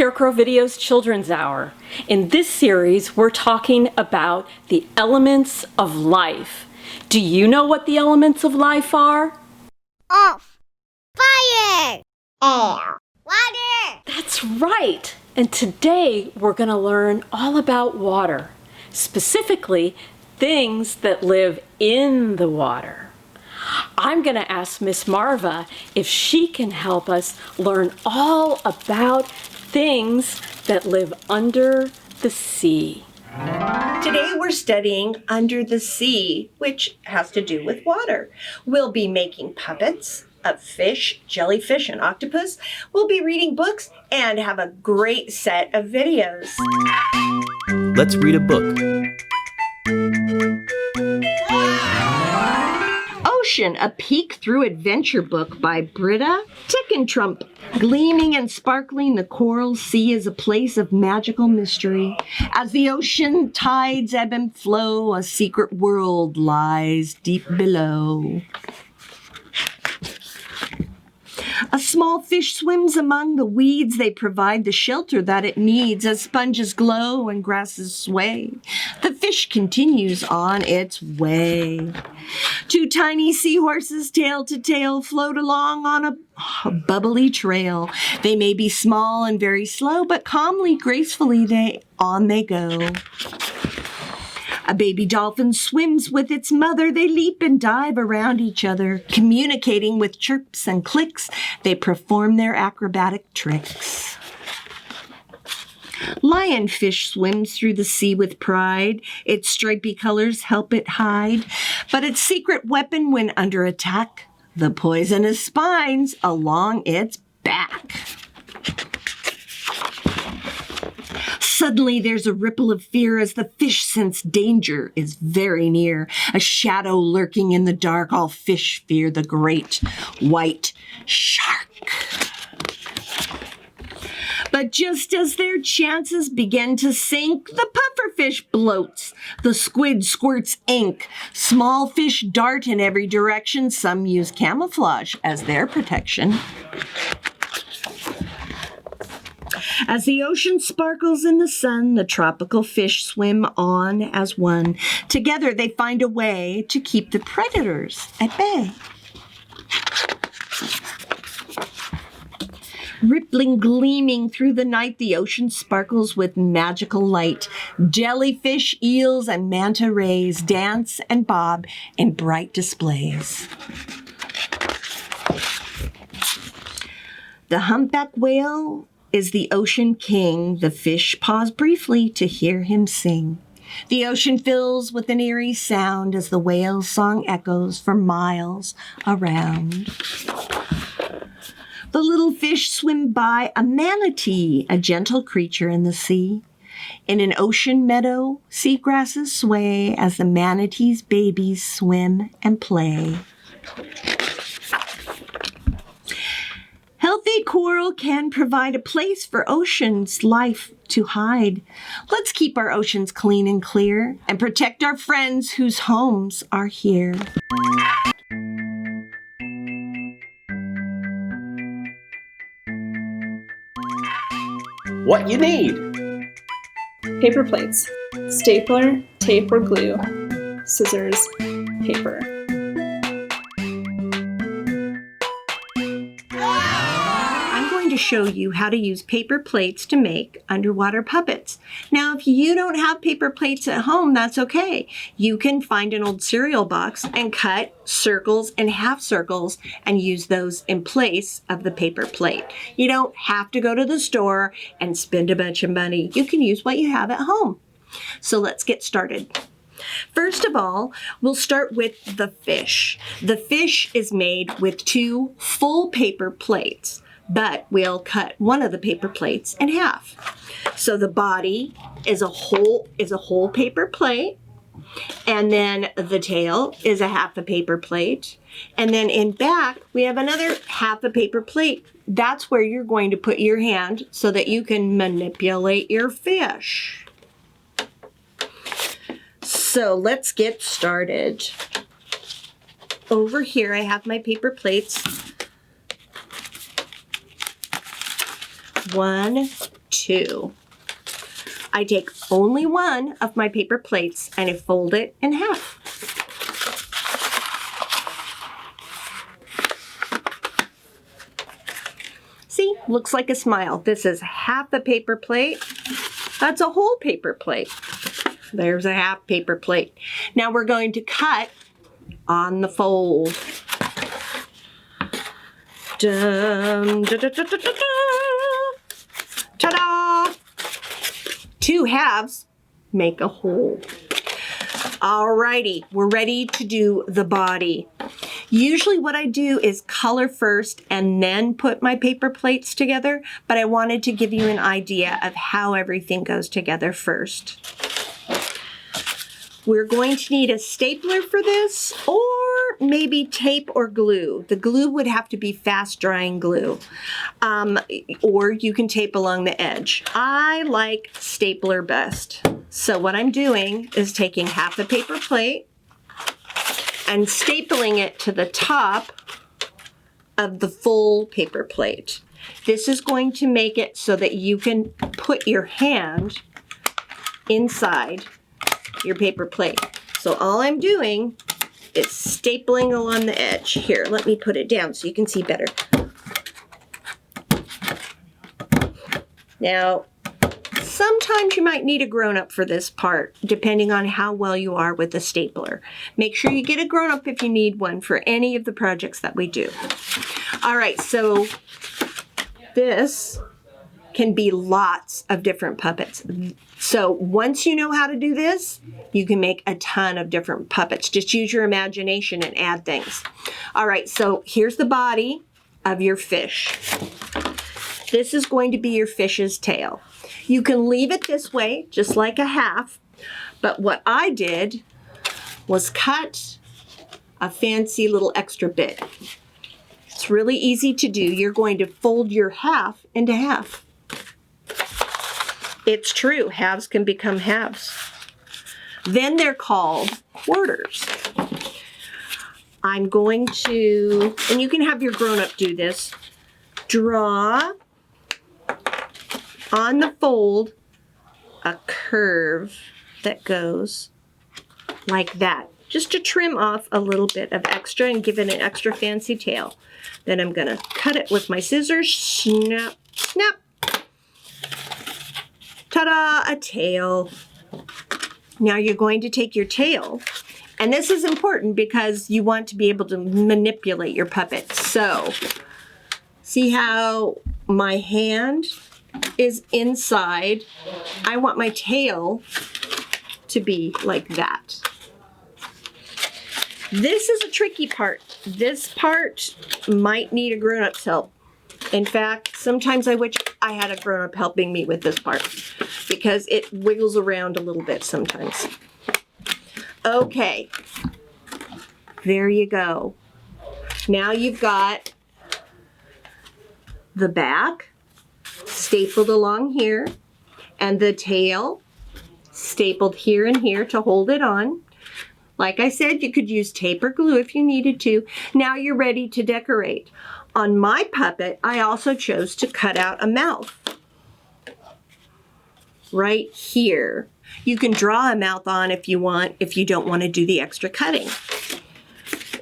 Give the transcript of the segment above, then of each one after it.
Scarecrow Video's Children's Hour. In this series, we're talking about the elements of life. Do you know what the elements of life are? Earth, fire, air, water. That's right. And today we're going to learn all about water, specifically things that live in the water. I'm going to ask Miss Marva if she can help us learn all about things that live under the sea. Today we're studying under the sea, which has to do with water. We'll be making puppets of fish, jellyfish, and octopus. We'll be reading books and have a great set of videos. Let's read a book. Ocean, a Peek Through Adventure book by Britta Tickentrump. Gleaming and sparkling, the coral sea is a place of magical mystery. As the ocean tides ebb and flow, a secret world lies deep below. A small fish swims among the weeds. They provide the shelter that it needs as sponges glow and grasses sway. The fish continues on its way. Two tiny seahorses, tail to tail, float along on a bubbly trail. They may be small and very slow, but calmly, gracefully, they go. A baby dolphin swims with its mother. They leap and dive around each other. Communicating with chirps and clicks, they perform their acrobatic tricks. Lionfish swims through the sea with pride. Its stripy colors help it hide. But its secret weapon when under attack, the poisonous spines along its back. Suddenly there's a ripple of fear as the fish sense danger is very near. A shadow lurking in the dark, all fish fear the great white shark. But just as their chances begin to sink, the pufferfish bloats. The squid squirts ink. Small fish dart in every direction. Some use camouflage as their protection. As the ocean sparkles in the sun, the tropical fish swim on as one. Together they find a way to keep the predators at bay. Rippling, gleaming through the night, the ocean sparkles with magical light. Jellyfish, eels, and manta rays dance and bob in bright displays. The humpback whale is the ocean king. The fish pause briefly to hear him sing. The ocean fills with an eerie sound as the whale's song echoes for miles around. The little fish swim by a manatee, a gentle creature in the sea. In an ocean meadow, seagrasses sway as the manatee's babies swim and play. Healthy coral can provide a place for ocean's life to hide. Let's keep our oceans clean and clear and protect our friends whose homes are here. What you need? Paper plates, stapler, tape or glue, scissors, paper. To show you how to use paper plates to make underwater puppets. Now, if you don't have paper plates at home, that's okay. You can find an old cereal box and cut circles and half circles and use those in place of the paper plate. You don't have to go to the store and spend a bunch of money. You can use what you have at home. So let's get started. First of all, we'll start with the fish. The fish is made with two full paper plates, but we'll cut one of the paper plates in half. So the body is a whole paper plate, and then the tail is a half a paper plate, and then in back we have another half a paper plate. That's where you're going to put your hand so that you can manipulate your fish. So let's get started. Over here I have my paper plates. 1, 2. I take only one of my paper plates and I fold it in half. See, looks like a smile. This is half a paper plate. That's a whole paper plate. There's a half paper plate. Now we're going to cut on the fold. Dum, da, da, da, da, da, da. Ta-da! 2 halves make a whole. Alrighty, we're ready to do the body. Usually what I do is color first and then put my paper plates together, but I wanted to give you an idea of how everything goes together first. We're going to need a stapler for this, or maybe tape or glue. The glue would have to be fast drying glue, or you can tape along the edge. I like stapler best. So what I'm doing is taking half a paper plate and stapling it to the top of the full paper plate. This is going to make it so that you can put your hand inside your paper plate. So all I'm doing is stapling along the edge. Here, let me put it down so you can see better. Now, sometimes you might need a grown-up for this part, depending on how well you are with the stapler. Make sure you get a grown-up if you need one for any of the projects that we do. All right, so this can be lots of different puppets. So once you know how to do this, you can make a ton of different puppets. Just use your imagination and add things. All right, so here's the body of your fish. This is going to be your fish's tail. You can leave it this way, just like a half, but what I did was cut a fancy little extra bit. It's really easy to do. You're going to fold your half into half. It's true, halves can become halves. Then they're called quarters. I'm going to, and you can have your grown-up do this, draw on the fold a curve that goes like that, just to trim off a little bit of extra and give it an extra fancy tail. Then I'm going to cut it with my scissors, snap, snap. Ta-da, a tail. Now you're going to take your tail, and this is important because you want to be able to manipulate your puppet. So, see how my hand is inside? I want my tail to be like that. This is a tricky part. This part might need a grown-up's help. In fact, sometimes I wish I had a grown-up helping me with this part because it wiggles around a little bit sometimes. Okay, there you go. Now you've got the back stapled along here and the tail stapled here and here to hold it on. Like I said, you could use tape or glue if you needed to. Now you're ready to decorate. On my puppet, I also chose to cut out a mouth right here. You can draw a mouth on if you want, if you don't want to do the extra cutting.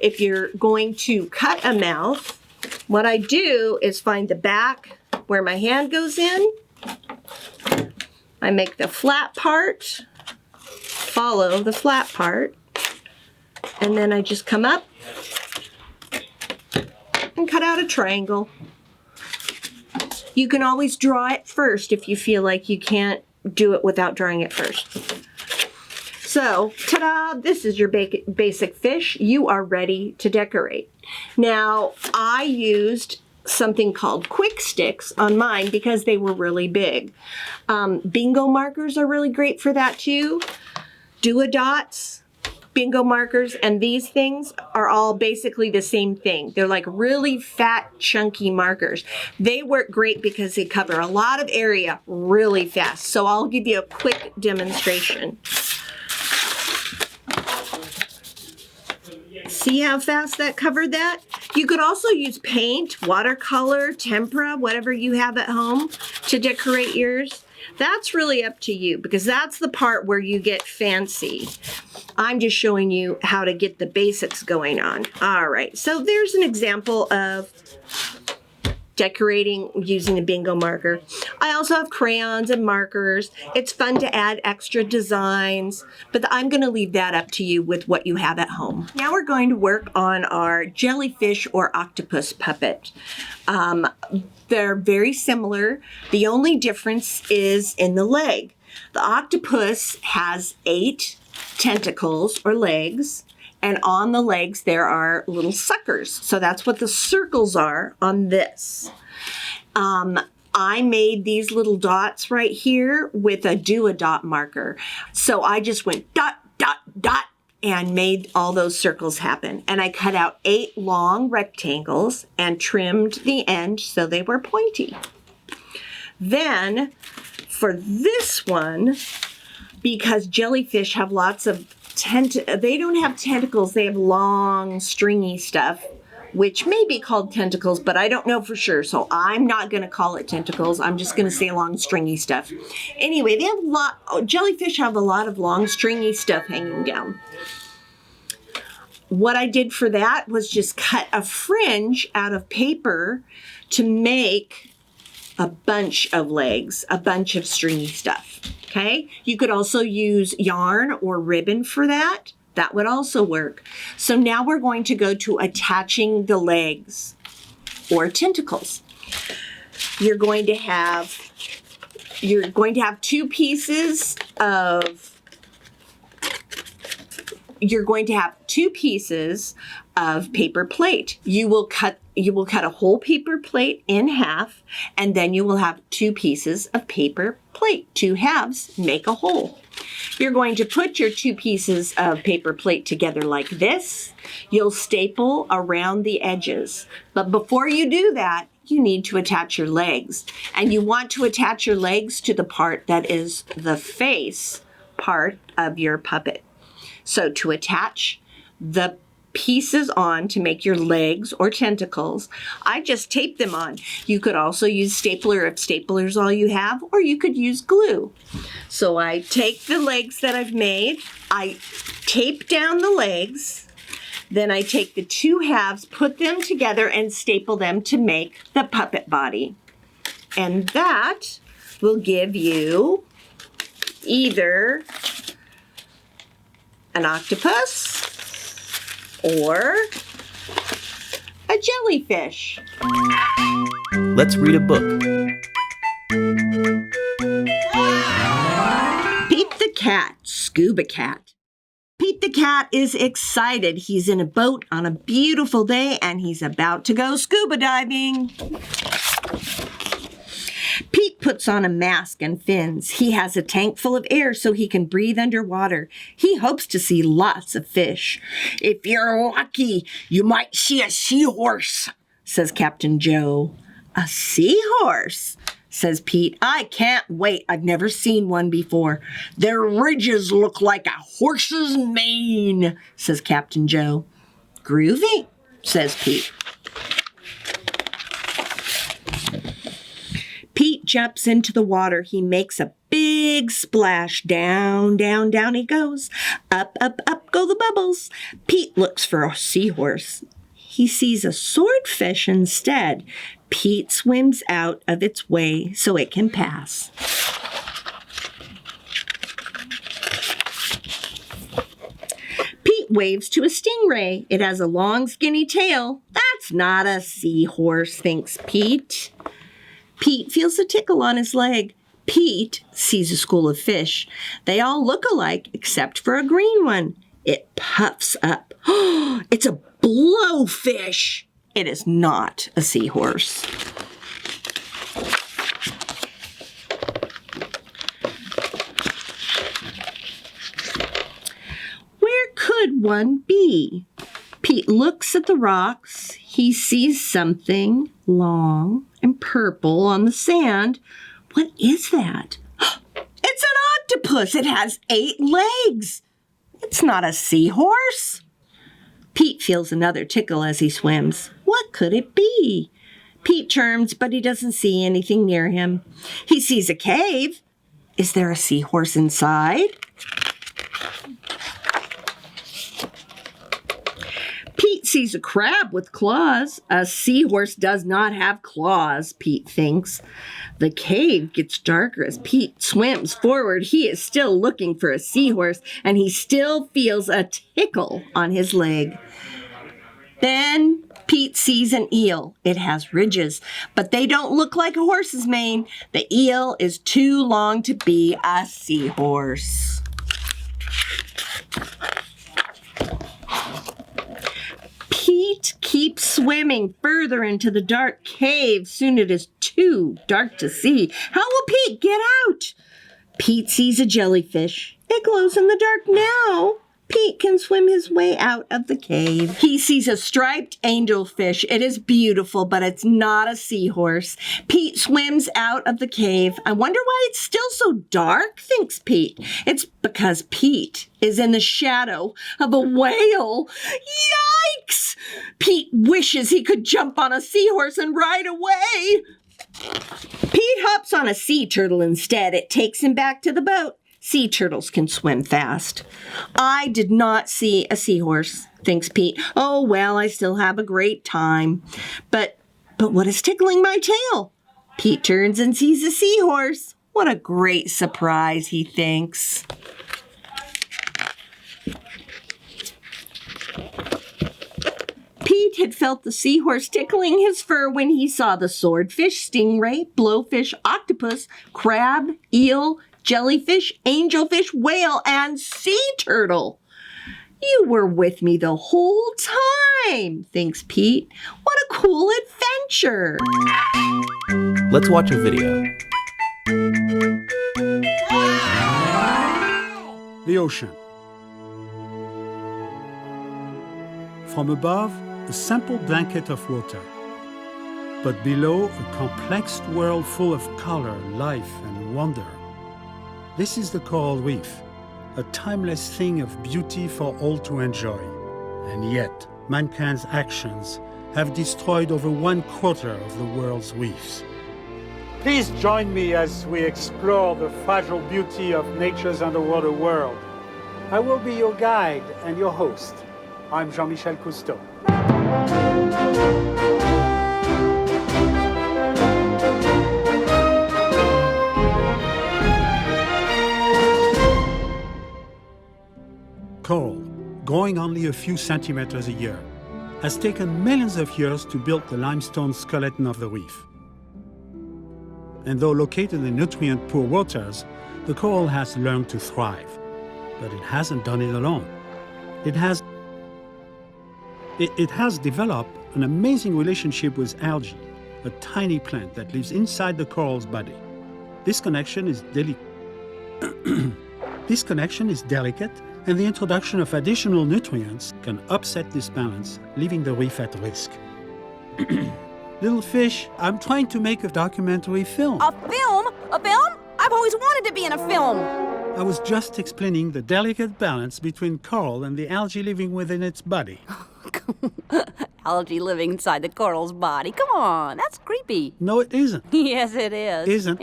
If you're going to cut a mouth, what I do is find the back where my hand goes in. I make the flat part, follow the flat part, and then I just come up and cut out a triangle. You can always draw it first if you feel like you can't do it without drawing it first. So, ta-da, this is your basic fish. You are ready to decorate. Now, I used something called quick sticks on mine because they were really big. Bingo markers are really great for that too. Do-a-dots, bingo markers, and these things are all basically the same thing. They're like really fat, chunky markers. They work great because they cover a lot of area really fast. So I'll give you a quick demonstration. See how fast that covered that? You could also use paint, watercolor, tempera, whatever you have at home to decorate yours? That's really up to you because that's the part where you get fancy. I'm just showing you how to get the basics going on. All right, so there's an example of decorating using a bingo marker. I also have crayons and markers. It's fun to add extra designs, but I'm going to leave that up to you with what you have at home. Now we're going to work on our jellyfish or octopus puppet. They're very similar. The only difference is in the leg. The octopus has 8 tentacles or legs, and on the legs there are little suckers. So that's what the circles are on this. I made these little dots right here with a do-a-dot marker. So I just went dot, dot, dot, and made all those circles happen. And I cut out 8 long rectangles and trimmed the end so they were pointy. Then for this one, because jellyfish have lots of they don't have tentacles, they have long stringy stuff, which may be called tentacles, but I don't know for sure. So I'm not going to call it tentacles. I'm just going to say long stringy stuff. Anyway, they have jellyfish have a lot of long stringy stuff hanging down. What I did for that was just cut a fringe out of paper to make a bunch of legs, a bunch of stringy stuff. Okay? You could also use yarn or ribbon for that. That would also work. So now we're going to go to attaching the legs or tentacles. You're going to have 2 pieces of paper plate. You will cut a whole paper plate in half, and then you will have 2 pieces of paper plate. 2 halves make a whole. You're going to put your 2 pieces of paper plate together like this. You'll staple around the edges. But before you do that, you need to attach your legs. And you want to attach your legs to the part that is the face part of your puppet. So to attach the pieces on to make your legs or tentacles, I just tape them on. You could also use stapler if stapler's all you have, or you could use glue. So I take the legs that I've made, I tape down the legs, then I take the 2 halves, put them together, and staple them to make the puppet body. And that will give you either an octopus or a jellyfish. Let's read a book. Pete the cat, scuba cat. Pete the cat is excited. He's in a boat on a beautiful day and he's about to go scuba diving. Pete puts on a mask and fins. He has a tank full of air so he can breathe underwater. He hopes to see lots of fish. If you're lucky, you might see a seahorse, says Captain Joe. A seahorse, says Pete. I can't wait. I've never seen one before. Their ridges look like a horse's mane, says Captain Joe. Groovy, says Pete. Pete jumps into the water. He makes a big splash. Down, down, down he goes. Up, up, up go the bubbles. Pete looks for a seahorse. He sees a swordfish instead. Pete swims out of its way so it can pass. Pete waves to a stingray. It has a long, skinny tail. That's not a seahorse, thinks Pete. Pete feels a tickle on his leg. Pete sees a school of fish. They all look alike except for a green one. It puffs up. Oh, it's a blowfish. It is not a seahorse. Where could one be? Pete looks at the rocks. He sees something long and purple on the sand. What is that? It's an octopus. It has 8 legs. It's not a seahorse. Pete feels another tickle as he swims. What could it be? Pete turns, but he doesn't see anything near him. He sees a cave. Is there a seahorse inside? Pete sees a crab with claws. A seahorse does not have claws, Pete thinks. The cave gets darker as Pete swims forward. He is still looking for a seahorse, and he still feels a tickle on his leg. Then Pete sees an eel. It has ridges, but they don't look like a horse's mane. The eel is too long to be a seahorse. Pete keeps swimming further into the dark cave. Soon it is too dark to see. How will Pete get out? Pete sees a jellyfish. It glows in the dark now. Pete can swim his way out of the cave. He sees a striped angelfish. It is beautiful, but it's not a seahorse. Pete swims out of the cave. I wonder why it's still so dark, thinks Pete. It's because Pete is in the shadow of a whale. Yikes! Pete wishes he could jump on a seahorse and ride away. Pete hops on a sea turtle instead. It takes him back to the boat. Sea turtles can swim fast. I did not see a seahorse, thinks Pete. Oh, well, I still have a great time. But what is tickling my tail? Pete turns and sees a seahorse. What a great surprise, he thinks. Pete had felt the seahorse tickling his fur when he saw the swordfish, stingray, blowfish, octopus, crab, eel, jellyfish, angelfish, whale, and sea turtle. You were with me the whole time, thinks Pete. What a cool adventure. Let's watch a video. The ocean. From above, a simple blanket of water. But below, a complex world full of color, life, and wonder. This is the coral reef, a timeless thing of beauty for all to enjoy. And yet, mankind's actions have destroyed over 1/4 of the world's reefs. Please join me as we explore the fragile beauty of nature's underwater world. I will be your guide and your host. I'm Jean-Michel Cousteau. Coral, growing only a few centimeters a year, has taken millions of years to build the limestone skeleton of the reef. And though located in nutrient-poor waters, the coral has learned to thrive. But it hasn't done it alone. It has developed an amazing relationship with algae, a tiny plant that lives inside the coral's body. This connection is delicate, and the introduction of additional nutrients can upset this balance, leaving the reef at risk. Little fish, I'm trying to make a documentary film. A film? A film? I've always wanted to be in a film. I was just explaining the delicate balance between coral and the algae living within its body. Algae living inside the coral's body. Come on, that's creepy. No, it isn't. Yes, it is. Isn't.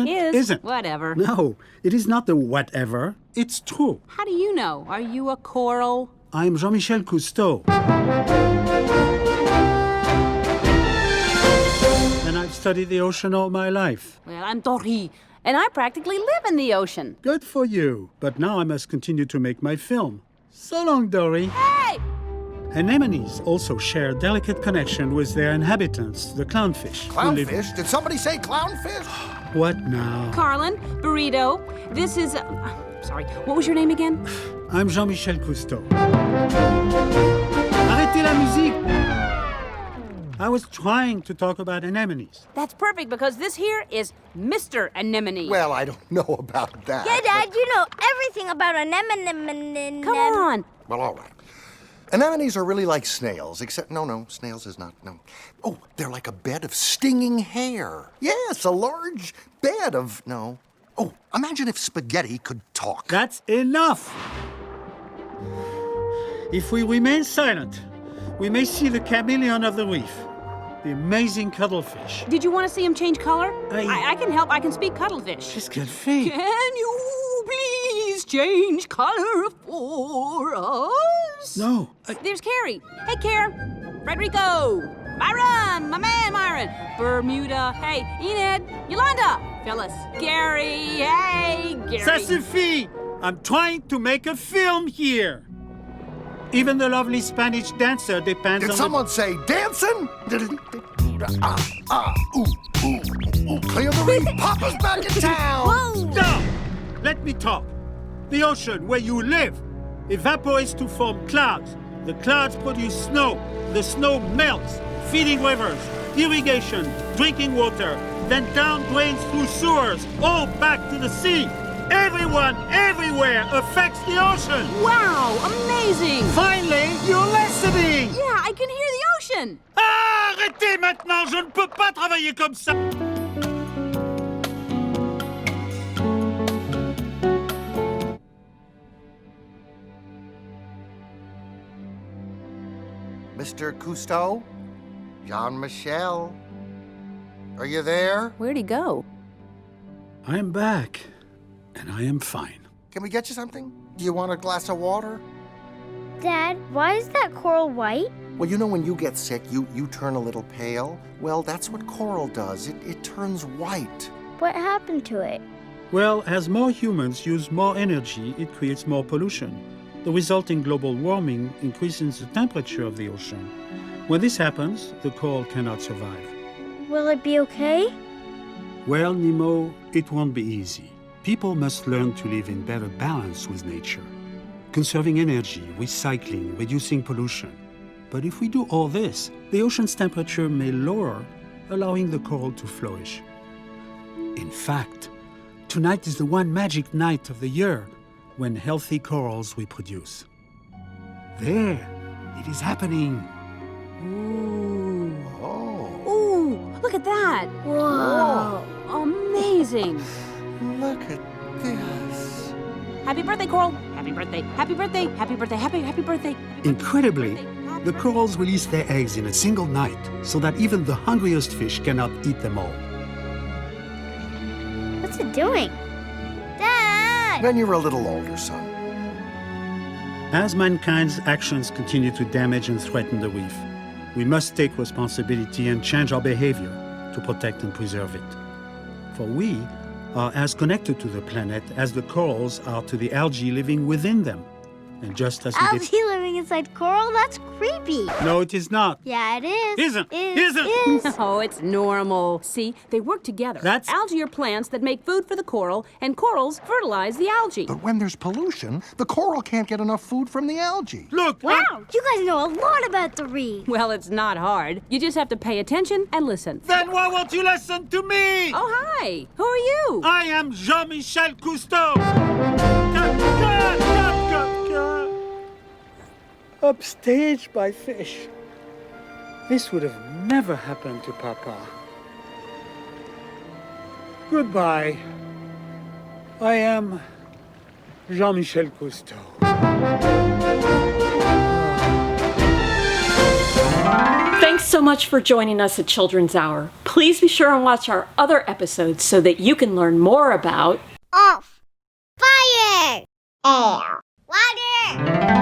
Isn't. Whatever. No, it is not the whatever. It's true. How do you know? Are you a coral? I'm Jean-Michel Cousteau. And I've studied the ocean all my life. Well, I'm Dory, and I practically live in the ocean. Good for you. But now I must continue to make my film. So long, Dory. Hey! Anemones also share a delicate connection with their inhabitants, the clownfish. Clownfish? Did somebody say clownfish? What now? Carlin, Burrito, this is... sorry, what was your name again? I'm Jean-Michel Cousteau. Arrêtez la musique! I was trying to talk about anemones. That's perfect, because this here is Mr. Anemone. Well, I don't know about that. Yeah, Dad, you know everything about anemone. Come on. Well, all right. Anemones are really like snails, except, no, snails is not, no. Oh, they're like a bed of stinging hair. Yes, a large bed of, no. Oh, imagine if spaghetti could talk. That's enough! If we remain silent, we may see the chameleon of the reef. the amazing cuttlefish. Did you want to see him change color? I- I can help. I can speak cuttlefish. Qu'est-ce qu'elle fait? Can you please change color for us? No. There's Carrie. Hey, Care. Frederico. Myron. My man, Myron. Bermuda. Hey, Enid. Yolanda. Phyllis. Gary. Hey, Gary. Ça suffit! I'm trying to make a film here. Even the lovely Spanish dancer depends Did on someone say dancing? Clear the reef. Papa's back in town. Stop! Let me talk. The ocean where you live evaporates to form clouds. The clouds produce snow. The snow melts, feeding rivers, irrigation, drinking water, then down drains through sewers, all back to the sea. Everyone, everywhere affects the ocean. Wow, amazing. Finally, you're listening. Yeah, I can hear the ocean. Arrêtez maintenant, je ne peux pas travailler comme ça. Mr. Cousteau? Jean-Michel? Are you there? Where'd he go? I am back, and I am fine. Can we get you something? Do you want a glass of water? Dad, why is that coral white? Well, you know when you get sick, you turn a little pale? Well, that's what coral does. It turns white. What happened to it? Well, as more humans use more energy, it creates more pollution. The resulting global warming increases the temperature of the ocean. When this happens, the coral cannot survive. Will it be okay? Well, Nemo, it won't be easy. People must learn to live in better balance with nature, conserving energy, recycling, reducing pollution. But if we do all this, the ocean's temperature may lower, allowing the coral to flourish. In fact, tonight is the one magic night of the year when healthy corals reproduce. There, it is happening. Ooh. Oh, Ooh, look at that. Whoa. Amazing. look at this. Happy birthday, Coral. Happy birthday. Happy birthday. Happy birthday. Happy birthday. Incredibly, the corals release their eggs in a single night so that even the hungriest fish cannot eat them all. What's it doing? Dad! When you're a little older, son. As mankind's actions continue to damage and threaten the reef, we must take responsibility and change our behavior to protect and preserve it. For we are as connected to the planet as the corals are to the algae living within them. And just as we did... Algae living inside coral? That's creepy. No, it is not. Yeah, it is. Isn't. Is. Oh, it's normal. See, they work together. That's- Algae are plants that make food for the coral, and corals fertilize the algae. But when there's pollution, the coral can't get enough food from the algae. Look! Wow, you guys know a lot about the reef. Well, it's not hard. You just have to pay attention and listen. Then why won't you listen to me? Oh, hi. Who are you? I am Jean-Michel Cousteau. Upstaged by fish. This would have never happened to Papa. Goodbye. I am Jean-Michel Cousteau. Thanks so much for joining us at Children's Hour. Please be sure and watch our other episodes so that you can learn more about Off. Fire. Air. Water.